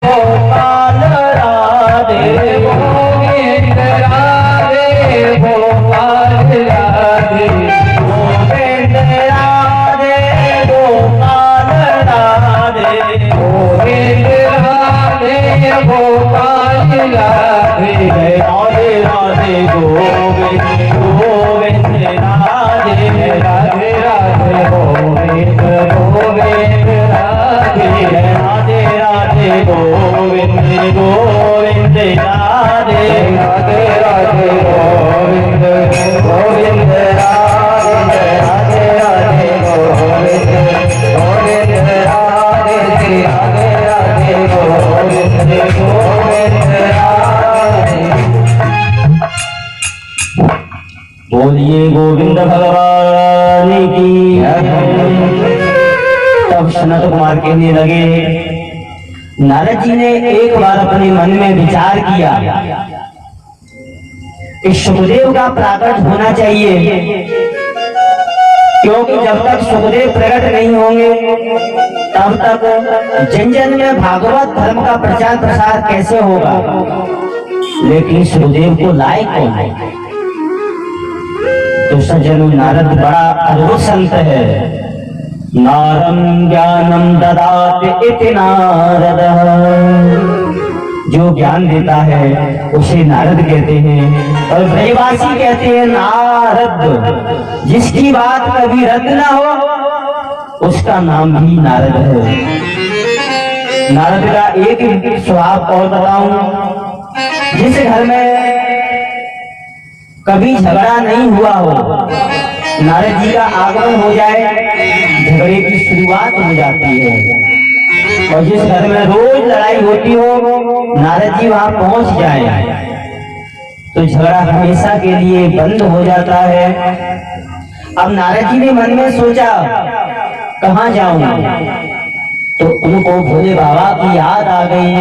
गोपाल राधे गोविंद राधे गोपाल राधे गोविंद राधे गोपाल राधे गोविंद राधे गोपाल राधे राधे राधे गोविंद गोविंद राधे राधे राधे गोविंद गोविंद राधे राधे राधे गोविंद गोविंद राधे राधे राधे गोविंद गोविंद राधे राधे राधे गोविंद गोविंद राधे राधे राधे गोविंद गोविंद राधे। बोलिए गोविंद भगवान की। तब सनत कुमार कहने लगे, नारद जी ने एक बार अपने मन में विचार किया कि सुखदेव का प्राकट होना चाहिए, क्योंकि जब तक सुखदेव प्रकट नहीं होंगे तब तक जन जन में भागवत धर्म का प्रचार प्रसार कैसे होगा। लेकिन सुखदेव को लाए कौन है? तो सज्जन नारद बड़ा अद्भुत संत है। नारं ज्ञानम ददाति इति नारद, जो ज्ञान देता है उसे नारद कहते हैं। और ब्रजवासी कहते हैं नारद, जिसकी बात कभी रद्द ना हो उसका नाम भी नारद है। नारद का एक स्वभाव और बताऊं, जिस घर में कभी झगड़ा नहीं हुआ हो, नारद जी का आगमन हो जाए झगड़े की शुरुआत हो जाती है। और जिस घर में रोज लड़ाई होती हो, नारद जी वहां पहुंच जाए तो झगड़ा हमेशा के लिए बंद हो जाता है। अब नारद जी ने मन में सोचा कहां जाऊं, तो उनको भोले बाबा की याद आ गई।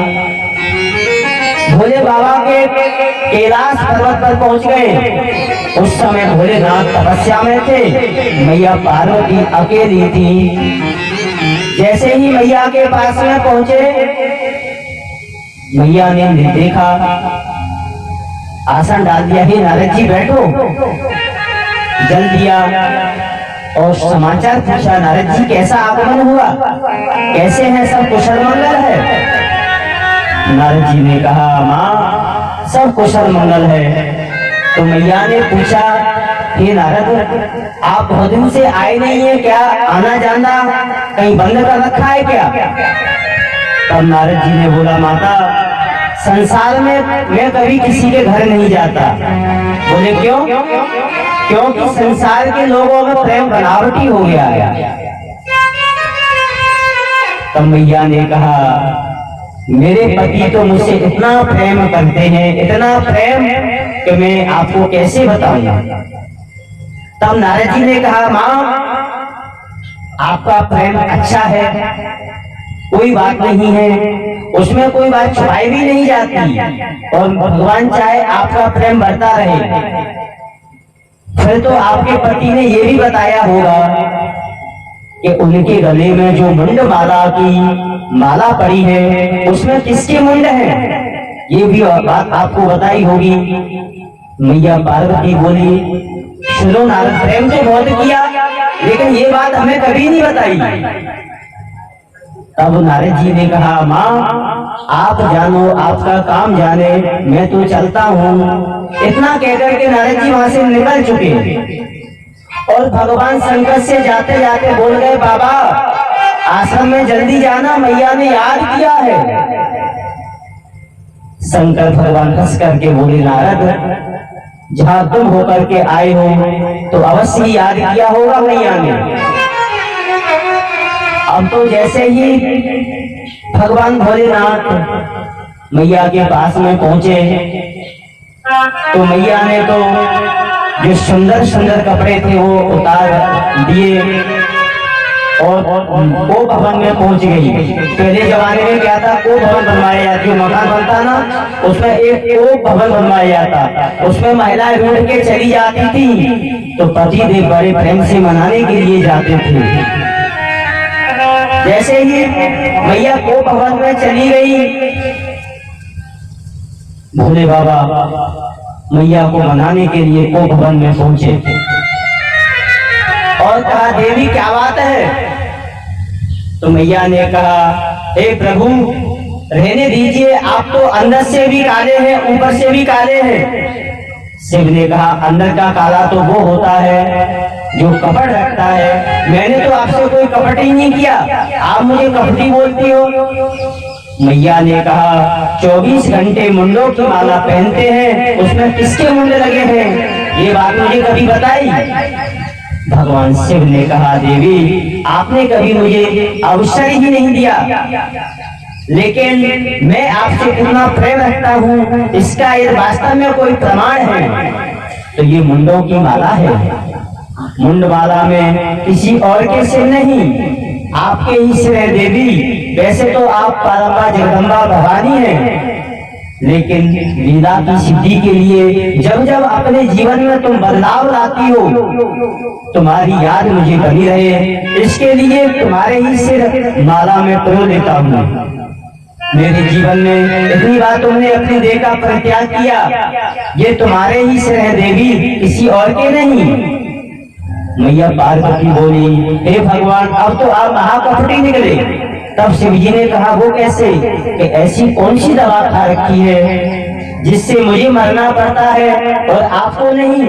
भोले बाबा के कैलाश पर्वत पर पहुंच गए। उस समय भोलेनाथ तपस्या में थे, मैया पार्वती अकेली थी। जैसे ही मैया के पास में पहुंचे, मैया ने देखा, आसन डाल दिया, ही नारद जी बैठो, जल दिया और समाचार पूछा, नारद जी कैसा आगमन हुआ, कैसे हैं, सब कुशल मंगल है? नारद जी ने कहा, माँ सब कुशल मंगल है। तो मैया ने पूछा, हे नारद आप बहुत दिन से आए नहीं है क्या, आना जाना कहीं बंद कर रखा है क्या? तब नारद जी ने बोला, माता संसार में मैं कभी किसी के घर नहीं जाता। बोले क्यों? क्योंकि संसार के लोगों में प्रेम बनावटी हो गया है। तब मैया ने कहा, मेरे पति तो मुझसे इतना प्रेम करते हैं, इतना प्रेम कि मैं आपको कैसे बताऊंगा। तब नारद जी ने कहा, माँ आपका प्रेम अच्छा है, कोई बात नहीं है, उसमें कोई बात छुपाई भी नहीं जाती, और भगवान चाहे आपका प्रेम बढ़ता रहे। फिर तो आपके पति ने ये भी बताया होगा कि उनके गले में जो मुंड माला की माला पड़ी है उसमें किसके मुंड है, ये भी बात आपको बताई होगी। मैया पार्वती बोली, सुनो नारद, प्रेम तो बहुत किया लेकिन ये बात हमें कभी नहीं बताई। तब नारद जी ने कहा, माँ आप जानो, आपका काम जाने, मैं तो चलता हूँ। इतना कहकर के नारद जी वहां से निकल चुके और भगवान शंकर से जाते जाते बोल गए, बाबा आश्रम में जल्दी जाना, मैया ने याद किया है। शंकर भगवान हंस करके बोले, नारद जहां तुम होकर के आए हो तो अवश्य याद किया होगा मैया ने। अब तो जैसे ही भगवान भोलेनाथ मैया के पास में पहुंचे तो मैया ने तो जो सुंदर सुंदर कपड़े थे वो उतार दिए और को भवन में पहुंच गई। पहले जमाने में क्या था, को भवन बनवाया जाता, जो मकान बनता ना उसमें एक को भवन बनवाया जाता, उसमें महिलाएं ढूंढ के चली जाती थी तो पति देव बड़े प्रेम से मनाने के लिए जाते थे। जैसे ही मैया को भवन में चली गई, भोले बाबा मैया को मनाने के लिए को भवन में पहुंचे और कहा, देवी क्या बात है? तो मैया ने कहा, हे प्रभु रहने दीजिए, आप तो अंदर से भी काले हैं, ऊपर से भी काले हैं। शिव ने कहा, अंदर का काला तो वो होता है जो कपट रखता है, मैंने तो आपसे कोई कपट ही नहीं किया, आप मुझे कपटी बोलती हो। मैया ने कहा, 24 घंटे मुंडों की माला पहनते हैं, उसमें किसके मुंड लगे हैं, ये बात मुझे कभी बताई? भगवान शिव ने कहा, देवी आपने कभी मुझे अवसर ही नहीं दिया, लेकिन मैं आपसे कितना प्रेम रखता हूँ इसका ये वास्तव में कोई प्रमाण है। तो ये मुंडों की माला है, मुंड माला में किसी और के सिर नहीं, आपके ही सिर है देवी। वैसे तो आप पारंबा जगदम्बा भवानी हैं, लेकिन लीला की सिद्धि के लिए जब जब अपने जीवन में तुम बदलाव लाती हो, तुम्हारी याद मुझे बनी रहे, इसके लिए तुम्हारे ही सिर माला में पिरो लेता हूँ। मेरे जीवन में इतनी बार तुमने अपनी देह का परित्याग किया, ये तुम्हारे ही सिर है देवी, किसी और के नहीं। मैया पार्वती बोली, हे भगवान अब तो आप महाकपटी निकले। तब शिव जी ने कहा, वो कैसे? कि ऐसी कौन सी दवा खा रखी है जिससे मुझे मरना पड़ता है और आपको नहीं?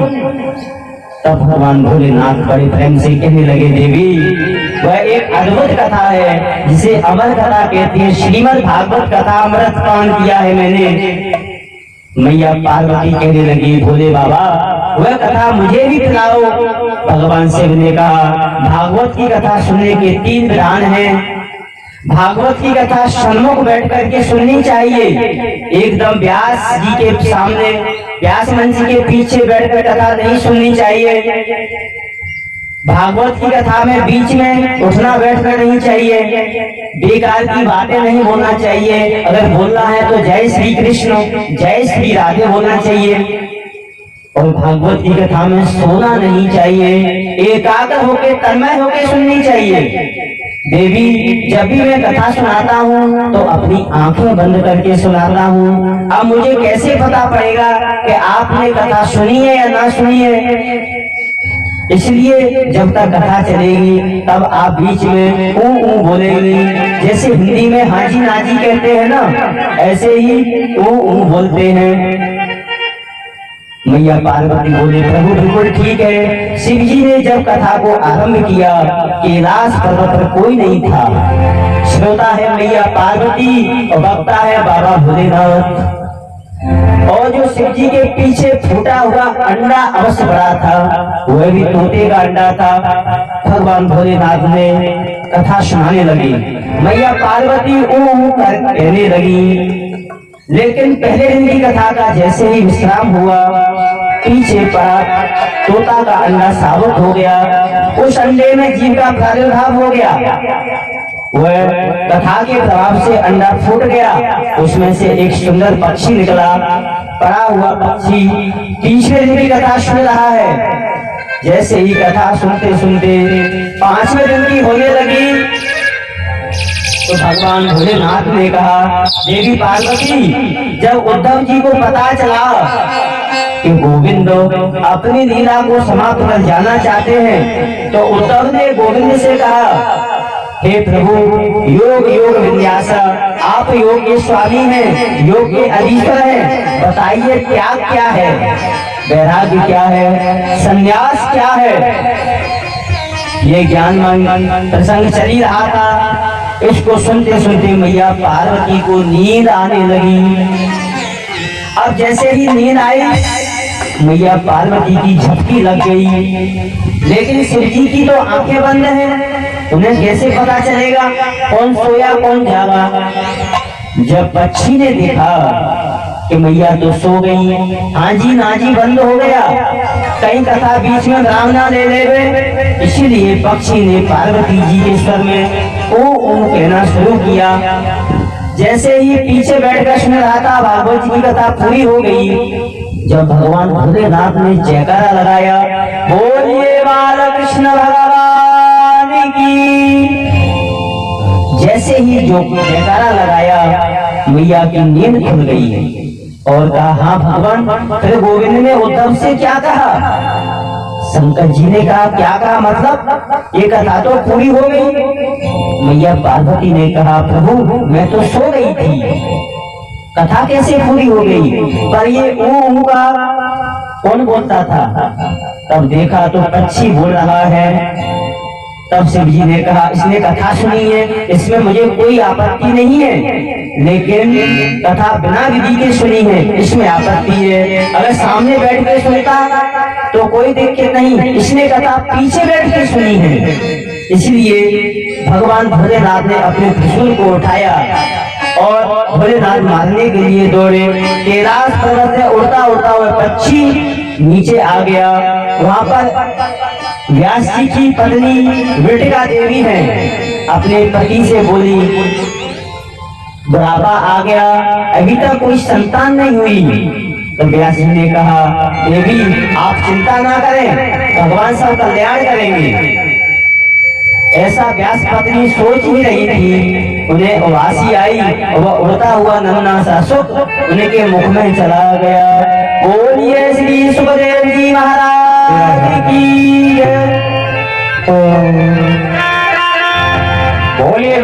तब भगवान भोलेनाथ बड़े प्रेम से कहने लगे, देवी वह एक अद्भुत कथा है जिसे अमर कथा कहती है, श्रीमद् भागवत कथा अमृत पान किया है मैंने। मैया पार्वती कहने लगी, भोले बाबा वह कथा मुझे भी खिलाओ। भगवान शिव ने कहा, भागवत की कथा सुनने के 3 विधान हैं। भागवत की कथा सन्मुख बैठ करके सुननी चाहिए, एकदम व्यास जी के सामने, व्यास मंच के पीछे बैठकर कथा नहीं सुननी चाहिए। भागवत की कथा में बीच में उठना बैठना नहीं चाहिए, बेकार की बातें नहीं बोलना चाहिए, अगर बोलना है तो जय श्री कृष्ण जय श्री राधे बोलना चाहिए। और भागवत की कथा में सोना नहीं चाहिए, एकाग्र होके तन्मय होके सुननी चाहिए। देवी जब भी मैं कथा सुनाता हूँ तो अपनी आंखें बंद करके सुनाता हूँ। अब मुझे कैसे पता पड़ेगा कि आपने कथा सुनी है या ना सुनी है? इसलिए जब तक कथा चलेगी तब आप बीच में ऊ बोलेंगी, जैसे हिंदी में हाजी नाजी कहते हैं ना, ऐसे ही ऊ बोलते हैं। मैया पार्वती बोले, प्रभु बिल्कुल ठीक है। शिव जी ने जब कथा को आरंभ किया, कैलाश पर्वत पर कोई नहीं था। श्रोता है मैया पार्वती और वक्ता है बाबा भोलेनाथ। और जो शिव जी के पीछे फूटा हुआ अंडा अवश्य बड़ा था, वह भी तोते का अंडा था। भगवान भोलेनाथ ने कथा सुनाने लगी, मैया पार्वती ऊ कर कहने लगी। लेकिन पहले दिन की कथा का जैसे ही विश्राम हुआ, पीछे पड़ा तोता का अंडा साबुत हो गया, उस अंडे में जीव का प्रादुर्भाव हो गया। वह कथा के प्रभाव से अंडा फूट गया, उसमें से एक सुंदर पक्षी निकला। पड़ा हुआ पक्षी तीसरे दिन की कथा सुन रहा है। जैसे ही कथा सुनते सुनते 5वें दिन की होने लगी तो भगवान भोलेनाथ ने कहा, देवी पार्वती जब उद्धव जी को पता चला कि गोविंद अपनी लीला को समाप्त कर जाना चाहते हैं, तो उद्धव ने गोविंद से कहा, हे प्रभु योग योग विन्यास, आप योग के स्वामी हैं, योग के अधीश्वर हैं, बताइए त्याग क्या है, वैराग्य क्या है, संन्यास क्या है? ये ज्ञान प्रसंग चल ही रहा था। इसको सुनते सुनते मैया पार्वती को नींद आने लगी। अब जैसे ही नींद आई, मैया पार्वती की झपकी लग गई, लेकिन शिव जी की तो आंखें बंद हैं, उन्हें कैसे पता चलेगा कौन सोया कौन जागा? जब पक्षी ने देखा कि मैया तो सो गई, हाजी नाजी बंद हो गया, कहीं कथा बीच में राम ना ले ले, इसीलिए पक्षी ने पार्वती जी के स्वर में ओ कहना शुरू किया। जैसे ही पीछे बैठकर सुन रहा था, भागवत जी की कथा पूरी हो गई। जब भगवान भोलेनाथ ने जयकारा लगाया, बोलिए बालकृष्ण भगवान की, ऐसे ही जो जयकारा लगाया मैया की नींद खुल गई और कहा हाँ भगवान। फिर गोविंद ने उद्धव से क्या कहा? शंकर जी ने कहा क्या कहा मतलब ये कथा तो पूरी हो गई। मैया पार्वती ने कहा प्रभु मैं तो सो गई थी, कथा कैसे पूरी हो गई? पर ये ऊ का कौन बोलता था? तब देखा तो पक्षी बोल रहा है। तब शिव जी ने कहा इसने कथा सुनी है, इसमें मुझे कोई आपत्ति नहीं है, लेकिन कथा बिना विधि के सुनी है, इसमें आपत्ति है। अगर सामने बैठ के सुनता तो कोई दिक्कत नहीं, इसने कथा पीछे बैठ के सुनी है। इसलिए भगवान भोलेनाथ ने अपने त्रिशूल को उठाया और भोलेनाथ मारने के लिए दौड़े। कैलाश पर्वत से उड़ता उड़ता हुआ पक्षी नीचे आ गया। वहां पर व्यास जी की पत्नी वृटिका देवी है, अपने पति से बोली बुढ़ापा आ गया, अभी तक कोई संतान नहीं हुई। तो व्यास जी ने कहा देवी आप चिंता ना करें, भगवान सब कल्याण करेंगे। ऐसा व्यास पत्नी सोच ही रही थी, उन्हें उदासी आई और वह उड़ता हुआ नन्हा सा सुख उनके मुख में चला गया। बोलिए श्री सुखदेव जी महाराज की जय। बोलिए